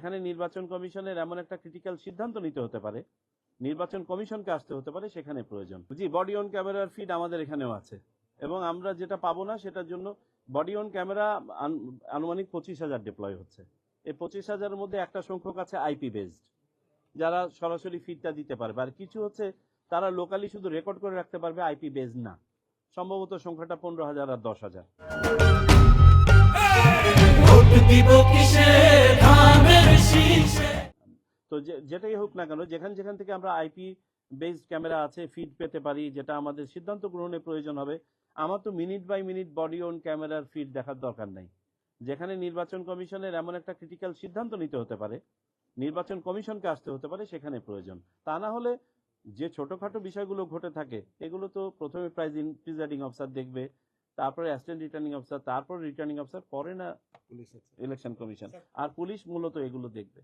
যেখানে নির্বাচন কমিশনের এমন একটা ক্রিটিক্যাল সিদ্ধান্ত নিতে হতে পারে, নির্বাচন কমিশনকে আসতে হতে পারে, সেখানে প্রয়োজন। জি, বডি অন ক্যামেরার ফিড আমাদের এখানেও আছে, এবং আমরা যেটা পাবো না সেটার জন্য বডি অন ক্যামেরা আনুমানিক 25,000 ডিপ্লয় হচ্ছে। এই 25,000-এর মধ্যে একটা সংখ্যক আছে আইপি বেসড, যারা সরাসরি ফিডটা দিতে পারবে, আর কিছু হচ্ছে তারা লোকালি শুধু রেকর্ড করে রাখতে পারবে, আইপি বেস না। সম্ভবত সংখ্যাটা 15,000 আর 10,000। তো যেটাই হোক না কেন, যেখান থেকে আমরা আইপি বেসড ক্যামেরা আছে ফিড পেতে পারি, যেটা আমাদের সিদ্ধান্ত গ্রহণে প্রয়োজন হবে, আমার তো minute by minute body on ক্যামেরার ফিড দেখার দরকার নাই। যেখানে নির্বাচন কমিশনের এমন একটা ক্রিটিক্যাল সিদ্ধান্ত নিতে হতে পারে, নির্বাচন কমিশনকে আসতে হতে পারে, সেখানে প্রয়োজন। তা না হলে যে ছোটখাটো বিষয়গুলো ঘটে থাকে, এগুলো তো প্রথমে প্রিজাইডিং অফিসার দেখবে, তারপরে অ্যাসিস্ট্যান্ট রিটার্নিং অফিসার, তারপর রিটার্নিং অফিসার, পরে না ইলেকশন কমিশন, আর পুলিশ মূলত এগুলো দেখবে।